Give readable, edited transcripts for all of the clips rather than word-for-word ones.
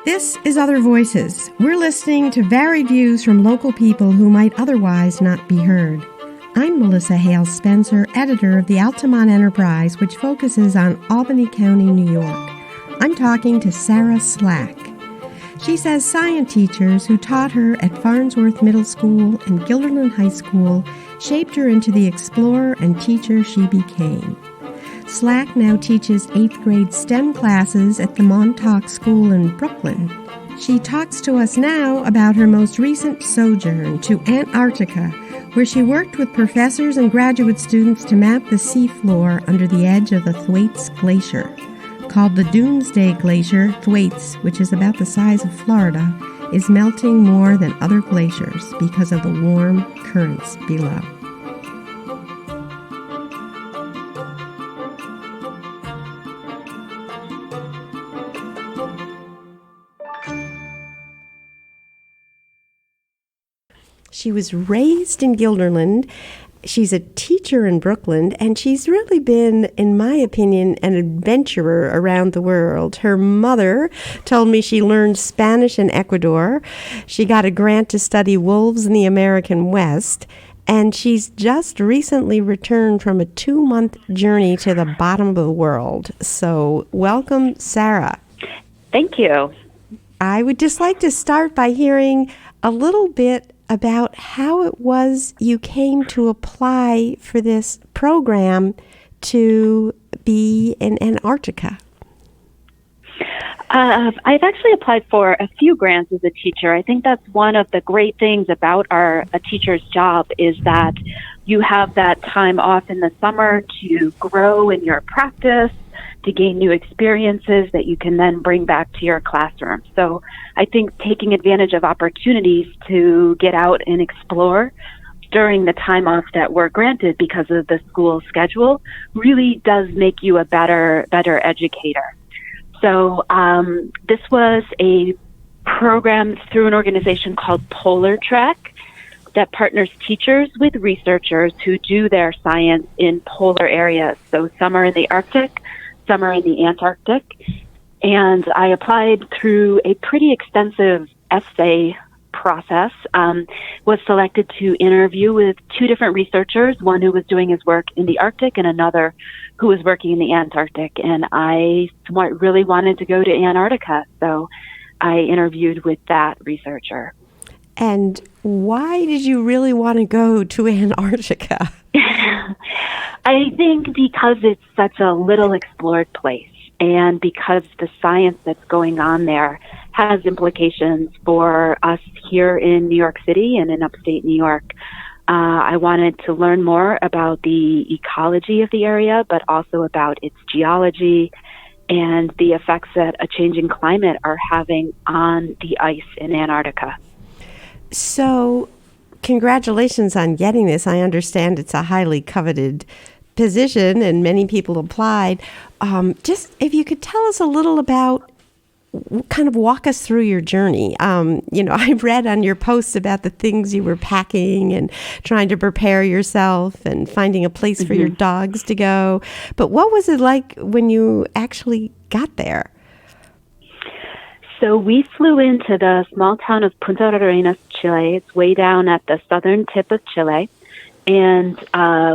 This is Other Voices. We're listening to varied views from local people who might otherwise not be heard. I'm Melissa Hale Spencer, editor of the Altamont Enterprise, which focuses on Albany County, New York. I'm talking to Sara Slack. She says science teachers who taught her at Farnsworth Middle School and Guilderland High School shaped her into the explorer and teacher she became. Slack now teaches 8th grade STEM classes at the Montauk School in Brooklyn. She talks to us now about her most recent sojourn to Antarctica, where she worked with professors and graduate students to map the seafloor under the edge of the Thwaites Glacier. Called the Doomsday Glacier, Thwaites, which is about the size of Florida, is melting more than other glaciers because of the warm currents below. She was raised in Guilderland. She's a teacher in Brooklyn, and she's really been, in my opinion, an adventurer around the world. Her mother told me she learned Spanish in Ecuador. She got a grant to study wolves in the American West, and she's just recently returned from a 2-month journey to the bottom of the world. So welcome, Sara. Thank you. I would just like to start by hearing a little bit about how it was you came to apply for this program to be in Antarctica. I've actually applied for a few grants as a teacher. I think that's one of the great things about a teacher's job is that you have that time off in the summer to grow in your practice, to gain new experiences that you can then bring back to your classroom. So I think taking advantage of opportunities to get out and explore during the time off that we're granted because of the school schedule really does make you a better educator. So this was a program through an organization called Polar Trek that partners teachers with researchers who do their science in polar areas. So some are in the Arctic, some are in the Antarctic. And I applied through a pretty extensive essay process, was selected to interview with 2 different researchers, one who was doing his work in the Arctic and another who was working in the Antarctic. And I really wanted to go to Antarctica, so I interviewed with that researcher. And why did you really want to go to Antarctica? I think because it's such a little explored place, and because the science that's going on there has implications for us here in New York City and in upstate New York. I wanted to learn more about the ecology of the area, but also about its geology and the effects that a changing climate are having on the ice in Antarctica. So, congratulations on getting this. I understand it's a highly coveted position and many people applied. Just if you could tell us a little about, kind of walk us through your journey. I've read on your posts about the things you were packing and trying to prepare yourself and finding a place for your dogs to go. But what was it like when you actually got there? So we flew into the small town of Punta Arenas, Chile. It's way down at the southern tip of Chile. And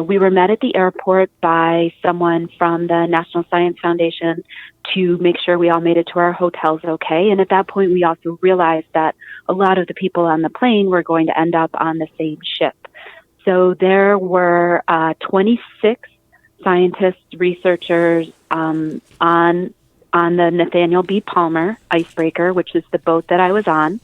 we were met at the airport by someone from the National Science Foundation to make sure we all made it to our hotels okay. And at that point, we also realized that a lot of the people on the plane were going to end up on the same ship. So there were 26 scientists, researchers on the Nathaniel B Palmer icebreaker, which is the boat that I was on.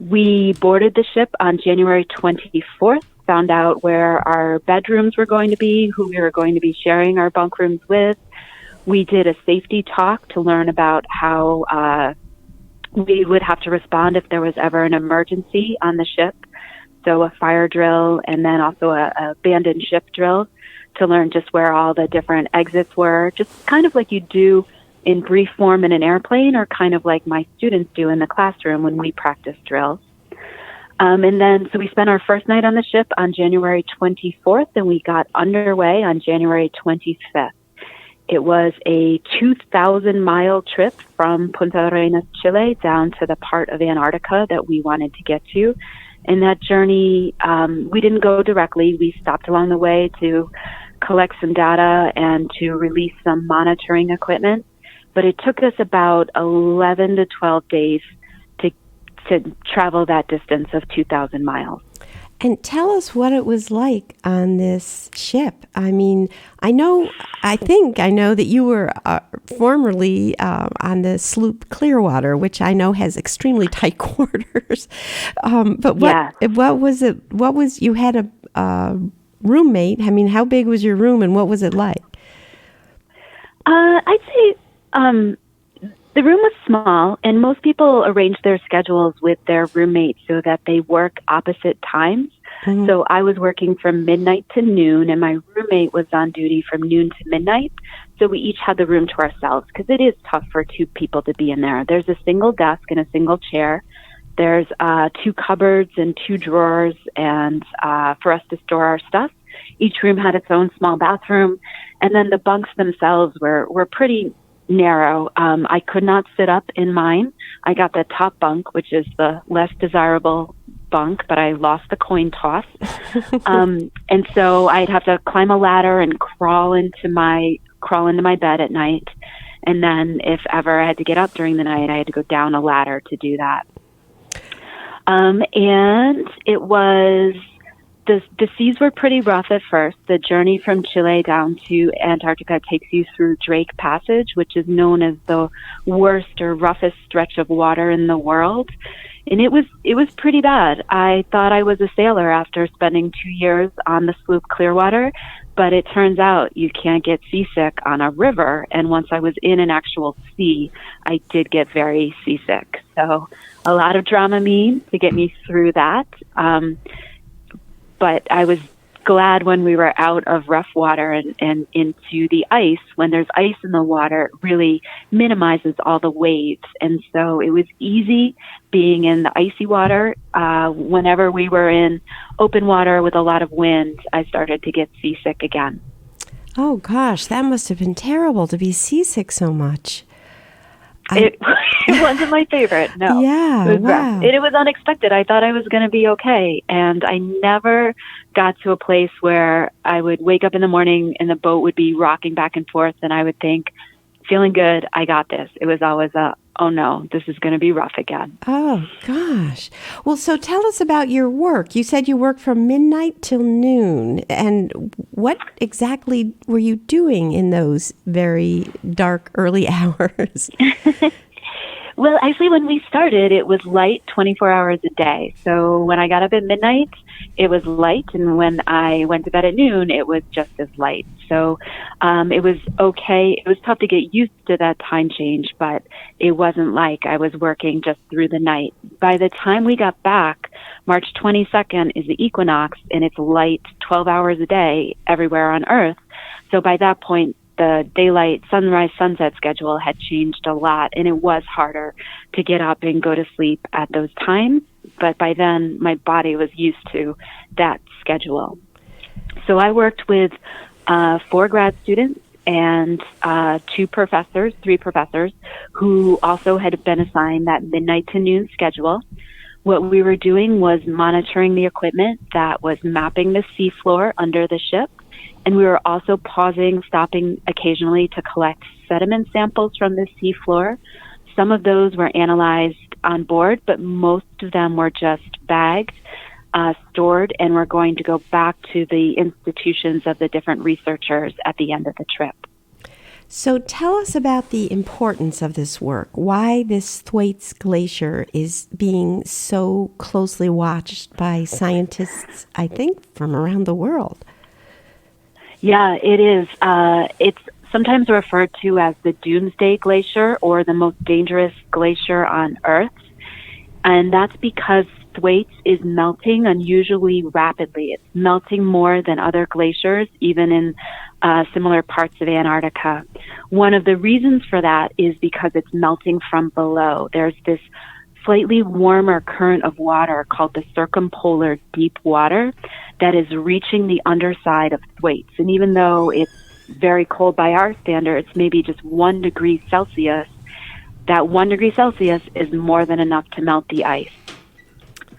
We boarded the ship on January 24th, found out where our bedrooms were going to be, who we were going to be sharing our bunk rooms with. We did a safety talk to learn about how we would have to respond if there was ever an emergency on the ship. So a fire drill and then also a abandoned ship drill to learn just where all the different exits were, just kind of like you do in brief form in an airplane, or kind of like my students do in the classroom when we practice drills. And then, so we spent our first night on the ship on January 24th, and we got underway on January 25th. It was a 2,000-mile trip from Punta Arenas, Chile, down to the part of Antarctica that we wanted to get to. And that journey, we didn't go directly. We stopped along the way to collect some data and to release some monitoring equipment. But it took us about 11 to 12 days to travel that distance of 2,000 miles. And tell us what it was like on this ship. I mean, I think I know that you were formerly on the sloop Clearwater, which I know has extremely tight quarters. But what was it? You had a roommate. I mean, how big was your room and what was it like? I'd say the room was small, and most people arrange their schedules with their roommates so that they work opposite times. Mm-hmm. So I was working from midnight to noon, and my roommate was on duty from noon to midnight. So we each had the room to ourselves because it is tough for two people to be in there. There's a single desk and a single chair. There's 2 cupboards and 2 drawers, and for us to store our stuff. Each room had its own small bathroom, and then the bunks themselves were pretty narrow. I could not sit up in mine. I got the top bunk, which is the less desirable bunk, but I lost the coin toss. And so I'd have to climb a ladder and crawl into my bed at night. And then if ever I had to get up during the night, I had to go down a ladder to do that. And it was, the seas were pretty rough at first. The journey from Chile down to Antarctica takes you through Drake Passage, which is known as the worst or roughest stretch of water in the world. And it was pretty bad. I thought I was a sailor after spending 2 years on the sloop Clearwater, but it turns out you can't get seasick on a river. And once I was in an actual sea, I did get very seasick. So a lot of Dramamine to get me through that. But I was glad when we were out of rough water and into the ice. When there's ice in the water, it really minimizes all the waves. And so it was easy being in the icy water. Whenever we were in open water with a lot of wind, I started to get seasick again. Oh, gosh, that must have been terrible to be seasick so much. It wasn't my favorite, no. Yeah, it was wow. It was unexpected. I thought I was going to be okay, and I never got to a place where I would wake up in the morning and the boat would be rocking back and forth, and I would think, feeling good, I got this. It was always oh no, this is going to be rough again. Oh, gosh. Well, so tell us about your work. You said you worked from midnight till noon, and what exactly were you doing in those very dark early hours? Well, actually, when we started, it was light 24 hours a day. So when I got up at midnight, it was light. And when I went to bed at noon, it was just as light. So it was okay. It was tough to get used to that time change, but it wasn't like I was working just through the night. By the time we got back, March 22nd is the equinox, and it's light 12 hours a day everywhere on Earth. So by that point, the daylight, sunrise, sunset schedule had changed a lot, and it was harder to get up and go to sleep at those times. But by then, my body was used to that schedule. So I worked with 4 grad students and 3 professors, who also had been assigned that midnight to noon schedule. What we were doing was monitoring the equipment that was mapping the seafloor under the ship. And we were also pausing, stopping occasionally to collect sediment samples from the seafloor. Some of those were analyzed on board, but most of them were just bagged, stored, and were going to go back to the institutions of the different researchers at the end of the trip. So tell us about the importance of this work, why this Thwaites Glacier is being so closely watched by scientists, I think, from around the world. Yeah, it is. It's sometimes referred to as the Doomsday Glacier or the most dangerous glacier on Earth. And that's because Thwaites is melting unusually rapidly. It's melting more than other glaciers, even in similar parts of Antarctica. One of the reasons for that is because it's melting from below. There's this slightly warmer current of water called the circumpolar deep water that is reaching the underside of Thwaites. And even though it's very cold by our standards, maybe just 1 degree Celsius, that 1 degree Celsius is more than enough to melt the ice.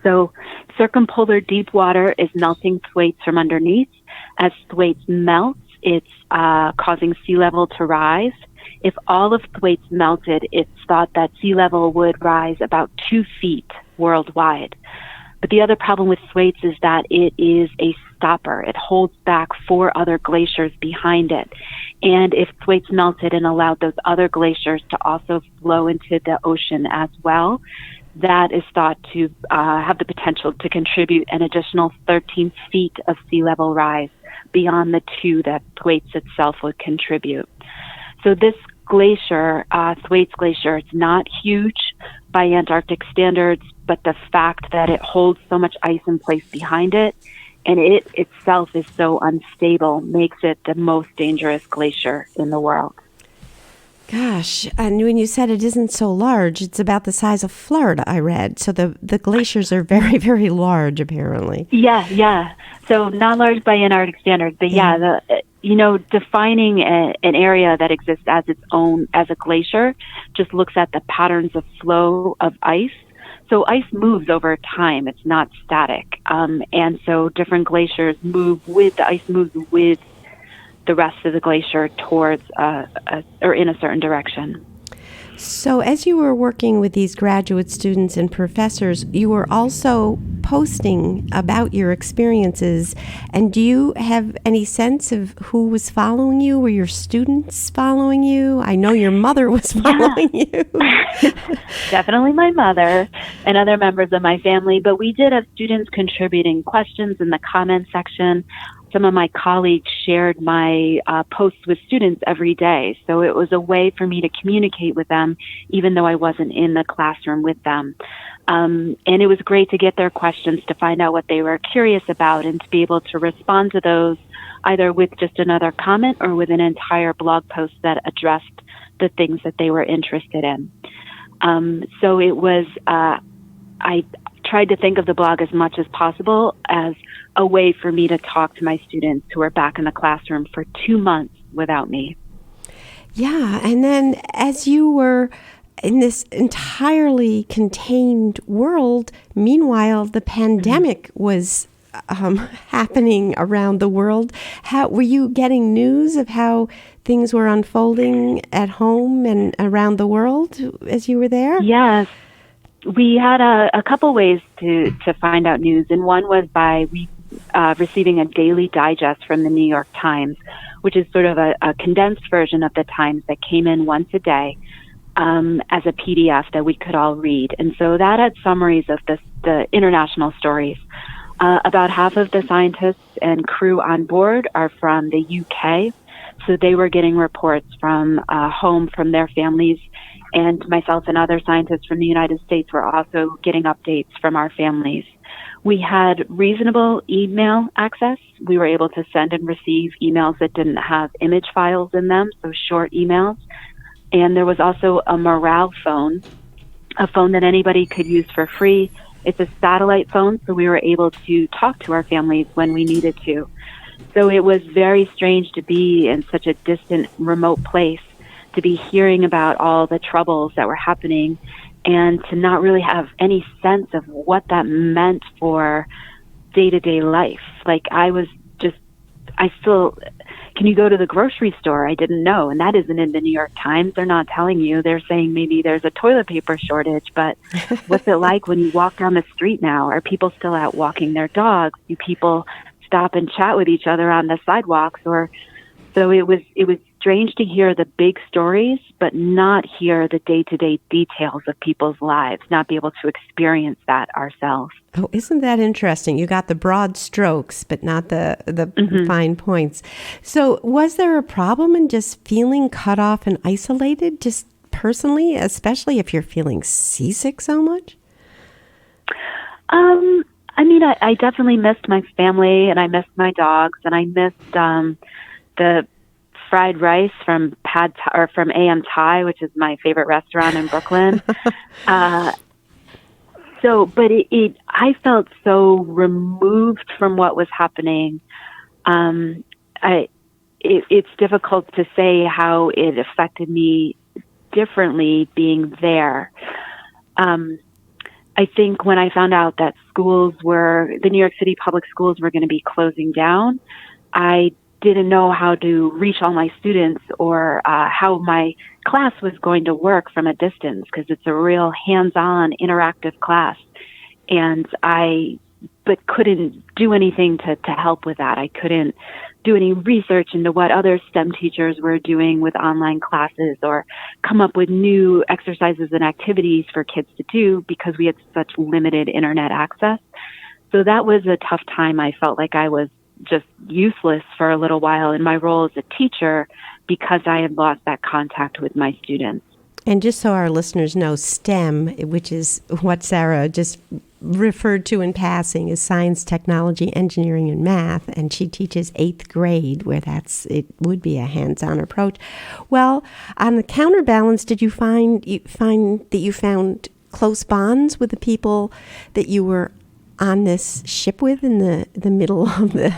So circumpolar deep water is melting Thwaites from underneath. As Thwaites melts, it's causing sea level to rise. If all of Thwaites melted, it's thought that sea level would rise about 2 feet worldwide. But the other problem with Thwaites is that it is a stopper. It holds back 4 other glaciers behind it. And if Thwaites melted and allowed those other glaciers to also flow into the ocean as well, that is thought to have the potential to contribute an additional 13 feet of sea level rise beyond the 2 that Thwaites itself would contribute. So this glacier, Thwaites Glacier, it's not huge by Antarctic standards, but the fact that it holds so much ice in place behind it, and it itself is so unstable, makes it the most dangerous glacier in the world. Gosh, and when you said it isn't so large, it's about the size of Florida, I read. So the glaciers are very, very large, apparently. Yeah. So not large by Antarctic standards, but defining an area that exists as its own, as a glacier, just looks at the patterns of flow of ice. So ice moves over time. It's not static. And so different glaciers the ice moves with the rest of the glacier towards or in a certain direction. So as you were working with these graduate students and professors, you were also posting about your experiences. And do you have any sense of who was following you? Were your students following you? I know your mother was following you. Definitely my mother and other members of my family, but we did have students contributing questions in the comment section. Some of my colleagues shared my posts with students every day. So it was a way for me to communicate with them, even though I wasn't in the classroom with them. And it was great to get their questions, to find out what they were curious about, and to be able to respond to those either with just another comment or with an entire blog post that addressed the things that they were interested in. So it was, I tried to think of the blog as much as possible as a way for me to talk to my students who were back in the classroom for 2 months without me. Yeah, and then as you were in this entirely contained world, meanwhile, the pandemic was happening around the world. How were you getting news of how things were unfolding at home and around the world as you were there? Yes. We had a couple ways to find out news, and one was by receiving a daily digest from the New York Times, which is sort of a condensed version of the Times that came in once a day as a PDF that we could all read. And so that had summaries of the international stories. About half of the scientists and crew on board are from the UK, so they were getting reports from home from their families. And myself and other scientists from the United States were also getting updates from our families. We had reasonable email access. We were able to send and receive emails that didn't have image files in them, so short emails. And there was also a morale phone, a phone that anybody could use for free. It's a satellite phone, so we were able to talk to our families when we needed to. So it was very strange to be in such a distant, remote place, to be hearing about all the troubles that were happening and to not really have any sense of what that meant for day-to-day life. Like can you go to the grocery store? I didn't know. And that isn't in the New York Times. They're not telling you. They're saying maybe there's a toilet paper shortage, but what's it like when you walk down the street now? Are people still out walking their dogs? Do people stop and chat with each other on the sidewalks? So it was strange to hear the big stories, but not hear the day-to-day details of people's lives, not be able to experience that ourselves. Oh, isn't that interesting? You got the broad strokes, but not the fine points. So was there a problem in just feeling cut off and isolated, just personally, especially if you're feeling seasick so much? I definitely missed my family, and I missed my dogs, and I missed the fried rice from from AM Thai, which is my favorite restaurant in Brooklyn. I felt so removed from what was happening. it's difficult to say how it affected me differently being there. I think when I found out that the New York City public schools were going to be closing down, I didn't know how to reach all my students or how my class was going to work from a distance, because it's a real hands-on interactive class. And but couldn't do anything to help with that. I couldn't do any research into what other STEM teachers were doing with online classes or come up with new exercises and activities for kids to do because we had such limited internet access. So that was a tough time. I felt like I was just useless for a little while in my role as a teacher because I had lost that contact with my students. And just so our listeners know, STEM, which is what Sara just referred to in passing, is science, technology, engineering, and math, and she teaches 8th grade, where it would be a hands-on approach. Well, on the counterbalance, did you find that you found close bonds with the people that you were on this ship with in the middle of the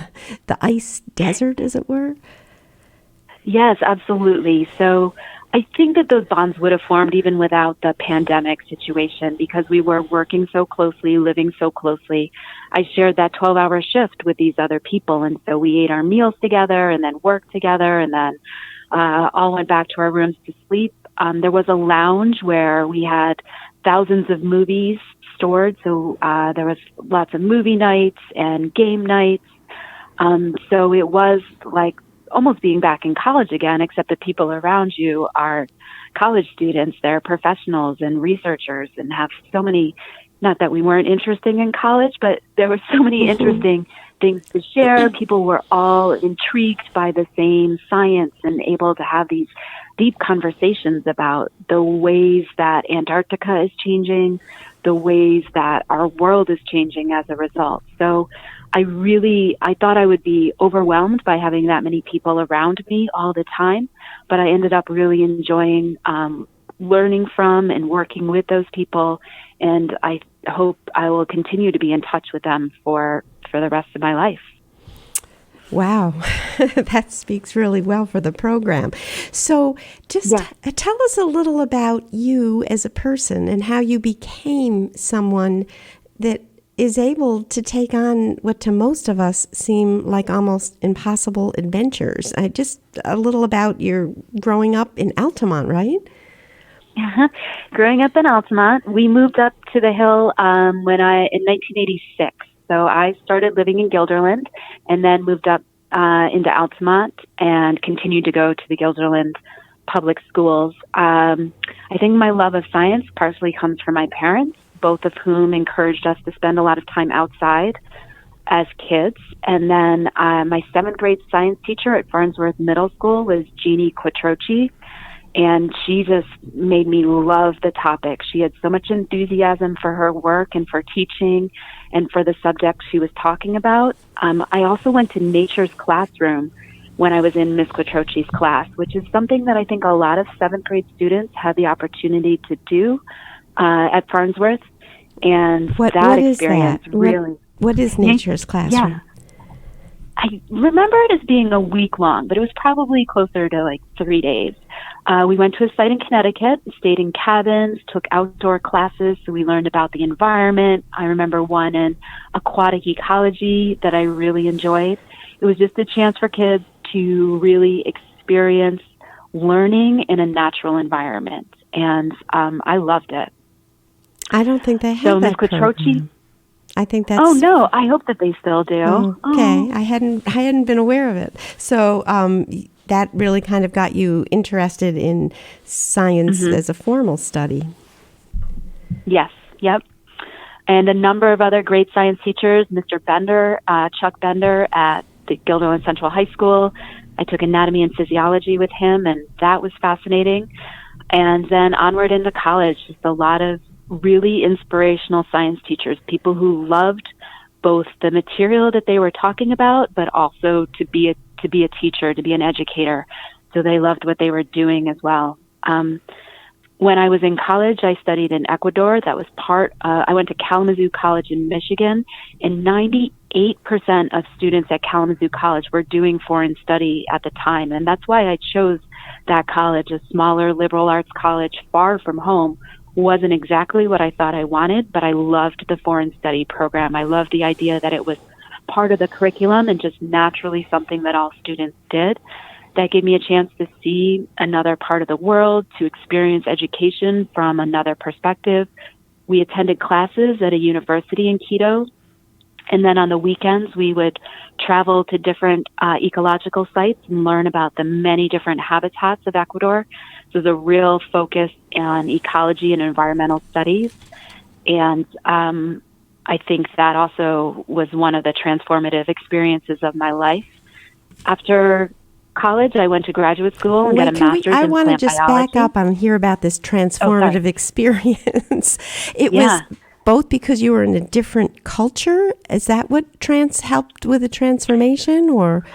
ice desert, as it were? Yes, absolutely. So I think that those bonds would have formed even without the pandemic situation because we were working so closely, living so closely. I shared that 12-hour shift with these other people, and so we ate our meals together and then worked together and then all went back to our rooms to sleep. There was a lounge where we had thousands of movies stored, so there was lots of movie nights and game nights. So it was like almost being back in college again, except the people around you are college students. They're professionals and researchers and have so many, not that we weren't interested in college, but there were so many interesting things to share. People were all intrigued by the same science and able to have these deep conversations about the ways that Antarctica is changing, the ways that our world is changing as a result. So I thought I would be overwhelmed by having that many people around me all the time, but I ended up really enjoying learning from and working with those people, and I hope I will continue to be in touch with them for the rest of my life. Wow, that speaks really well for the program. So just tell us a little about you as a person and how you became someone that is able to take on what to most of us seem like almost impossible adventures. Just a little about your growing up in Altamont, right? Growing up in Altamont, we moved up to the hill in 1986. So I started living in Guilderland and then moved up into Altamont and continued to go to the Guilderland public schools. I think my love of science partially comes from my parents, both of whom encouraged us to spend a lot of time outside as kids. And then my 7th grade science teacher at Farnsworth Middle School was Jeannie Quattrochi, and she just made me love the topic. She had so much enthusiasm for her work and for teaching and for the subject she was talking about. I also went to nature's classroom when I was in Miss Quattrochi's class, which is something that I think a lot of 7th grade students had the opportunity to do at Farnsworth. And what experience is that? Really. What is nature's classroom? Yeah. I remember it as being a week long, but it was probably closer to like 3 days. We went to a site in Connecticut, stayed in cabins, took outdoor classes, so we learned about the environment. I remember one in aquatic ecology that I really enjoyed. It was just a chance for kids to really experience learning in a natural environment, and I loved it. I don't think they have so that Ms. Quattrochi. I think that's. Oh no! I hope that they still do. Oh, okay, I hadn't been aware of it. So that really kind of got you interested in science as a formal study. Yes. Yep. And a number of other great science teachers, Mr. Bender, Chuck Bender at the Guilderland Central High School. I took anatomy and physiology with him, and that was fascinating. And then onward into college, just a lot of really inspirational science teachers, people who loved both the material that they were talking about, but also to be a teacher, to be an educator. So they loved what they were doing as well. When I was in college, I studied in Ecuador. That was I went to Kalamazoo College in Michigan, and 98% 8% of students at Kalamazoo College were doing foreign study at the time. And that's why I chose that college, a smaller liberal arts college far from home. Wasn't exactly what I thought I wanted, but I loved the foreign study program. I loved the idea that it was part of the curriculum and just naturally something that all students did. That gave me a chance to see another part of the world, to experience education from another perspective. We attended classes at a university in Quito, and then on the weekends we would travel to different ecological sites and learn about the many different habitats of Ecuador. So there's a real focus on ecology and environmental studies. And I think that also was one of the transformative experiences of my life. After college, I went to graduate school and got a master's in plant biology. I want to just back up and hear about this transformative experience. It was both because you were in a different culture. Is that what helped with the transformation, or?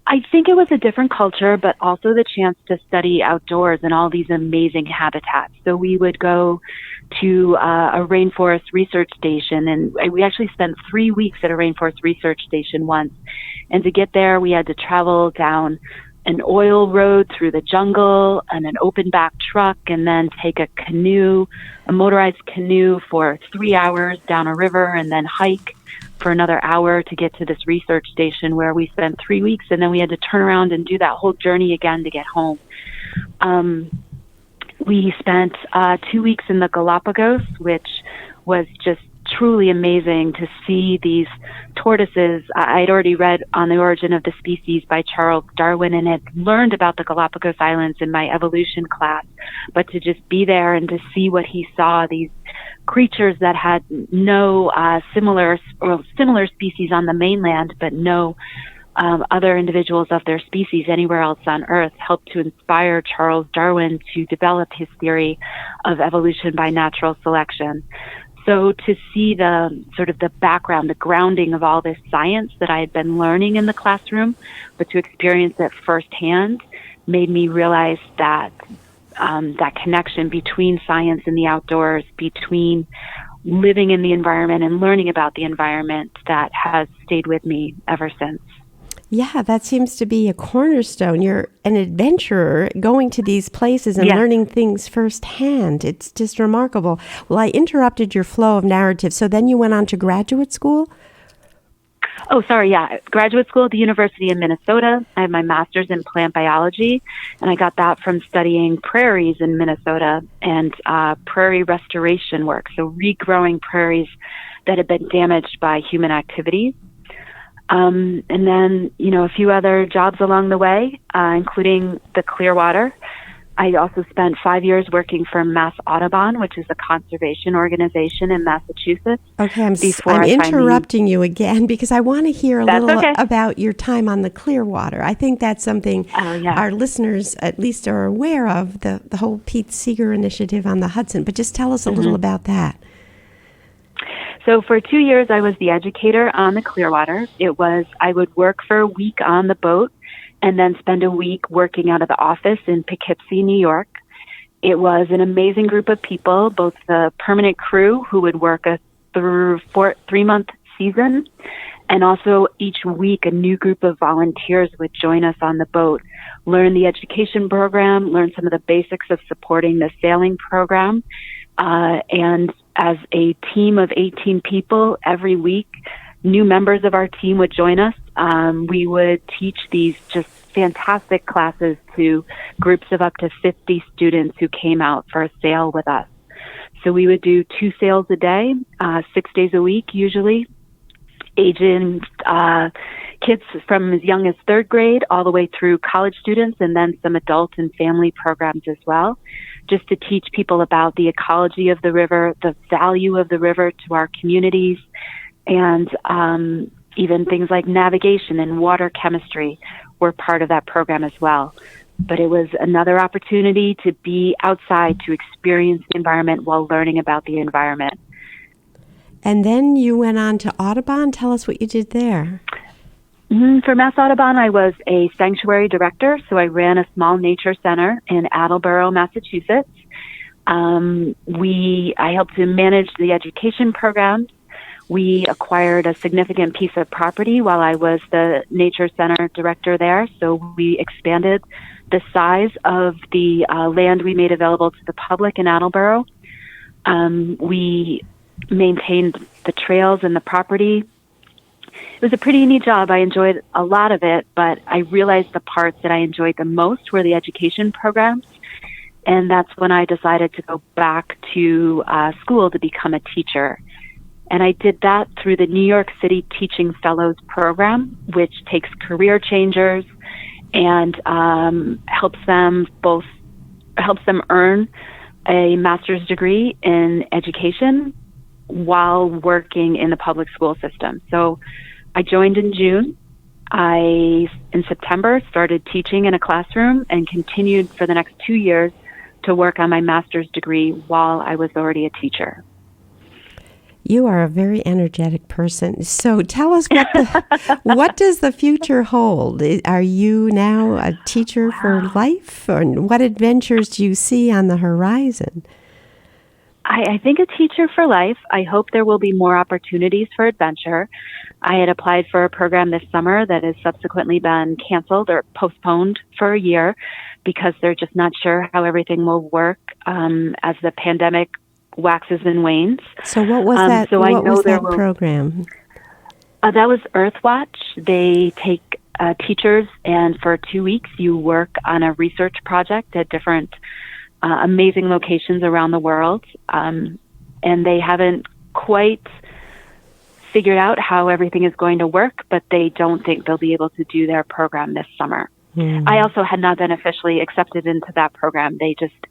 I think it was a different culture, but also the chance to study outdoors in all these amazing habitats. So we would go to a rainforest research station, and we actually spent 3 weeks at a rainforest research station once. And to get there, we had to travel down an oil road through the jungle and an open back truck, and then take a canoe, a motorized canoe, for 3 hours down a river, and then hike for another hour to get to this research station where we spent 3 weeks, and then we had to turn around and do that whole journey again to get home. We spent 2 weeks in the Galapagos, which was just truly amazing to see these tortoises. I'd already read On the Origin of the Species by Charles Darwin and had learned about the Galapagos Islands in my evolution class, but to just be there and to see what he saw, these creatures that had no similar species on the mainland, but no other individuals of their species anywhere else on Earth, helped to inspire Charles Darwin to develop his theory of evolution by natural selection. So to see the sort of the background, the grounding of all this science that I had been learning in the classroom, but to experience it firsthand, made me realize that that connection between science and the outdoors, between living in the environment and learning about the environment, that has stayed with me ever since. Yeah, that seems to be a cornerstone. You're an adventurer going to these places and learning things firsthand. It's just remarkable. Well, I interrupted your flow of narrative. So then you went on to graduate school? Oh, sorry, yeah. Graduate school at the University of Minnesota. I have my master's in plant biology, and I got that from studying prairies in Minnesota and prairie restoration work, so regrowing prairies that had been damaged by human activities. And then, a few other jobs along the way, including the Clearwater. I also spent 5 years working for Mass Audubon, which is a conservation organization in Massachusetts. Okay, I'm interrupting you again because I want to hear a little about your time on the Clearwater. I think that's something our listeners at least are aware of, the whole Pete Seeger initiative on the Hudson. But just tell us a little about that. So for 2 years, I was the educator on the Clearwater. I would work for a week on the boat and then spend a week working out of the office in Poughkeepsie, New York. It was an amazing group of people, both the permanent crew who would work a 3-month season, and also each week a new group of volunteers would join us on the boat, learn the education program, learn some of the basics of supporting the sailing program, and as a team of 18 people, every week, new members of our team would join us. We would teach these just fantastic classes to groups of up to 50 students who came out for a sail with us. So we would do 2 sails a day, 6 days a week usually, aging kids from as young as 3rd grade all the way through college students, and then some adult and family programs as well, just to teach people about the ecology of the river, the value of the river to our communities, and even things like navigation and water chemistry were part of that program as well. But it was another opportunity to be outside, to experience the environment while learning about the environment. And then you went on to Audubon. Tell us what you did there. For Mass Audubon, I was a sanctuary director, so I ran a small nature center in Attleboro, Massachusetts. I helped to manage the education programs. We acquired a significant piece of property while I was the Nature Center director there, so we expanded the size of the land we made available to the public in Attleboro. We maintained the trails and the property. It was a pretty neat job. I enjoyed a lot of it, but I realized the parts that I enjoyed the most were the education programs. And that's when I decided to go back to school to become a teacher. And I did that through the New York City Teaching Fellows Program, which takes career changers and helps them earn a master's degree in education while working in the public school system. So I joined in June. In September, started teaching in a classroom and continued for the next 2 years to work on my master's degree while I was already a teacher. You are a very energetic person. So tell us what does the future hold? Are you now a teacher for life? Or what adventures do you see on the horizon? I think a teacher for life. I hope there will be more opportunities for adventure. I had applied for a program this summer that has subsequently been canceled or postponed for a year because they're just not sure how everything will work as the pandemic waxes and wanes. So what was that? So what was that program? That was Earthwatch. They take teachers, and for 2 weeks you work on a research project at different amazing locations around the world. And they haven't quite figured out how everything is going to work, but they don't think they'll be able to do their program this summer. I also had not been officially accepted into that program.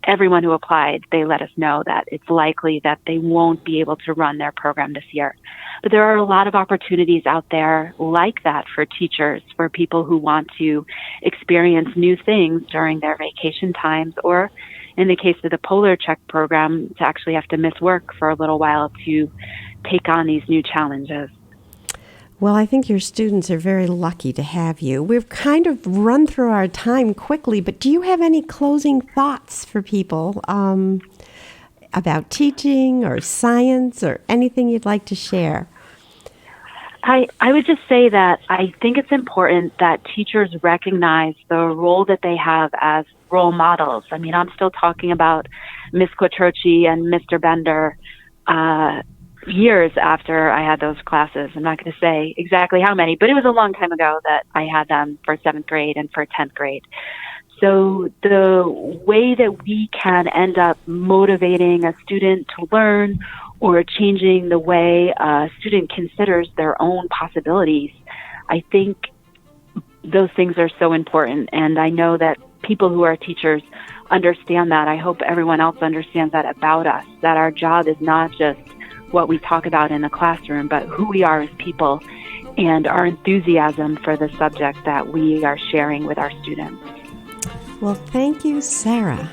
Everyone who applied, they let us know that it's likely that they won't be able to run their program this year. But there are a lot of opportunities out there like that for teachers, for people who want to experience new things during their vacation times, or in the case of the Polar Check program, to actually have to miss work for a little while to take on these new challenges. Well, I think your students are very lucky to have you. We've kind of run through our time quickly, but do you have any closing thoughts for people about teaching or science or anything you'd like to share? I would just say that I think it's important that teachers recognize the role that they have as role models. I mean, I'm still talking about Miss Quattrochi and Mr. Bender years after I had those classes. I'm not going to say exactly how many, but it was a long time ago that I had them for 7th grade and for 10th grade. So the way that we can end up motivating a student to learn or changing the way a student considers their own possibilities, I think those things are so important. And I know that people who are teachers understand that. I hope everyone else understands that about us, that our job is not just what we talk about in the classroom, but who we are as people and our enthusiasm for the subject that we are sharing with our students. Well, thank you, Sara.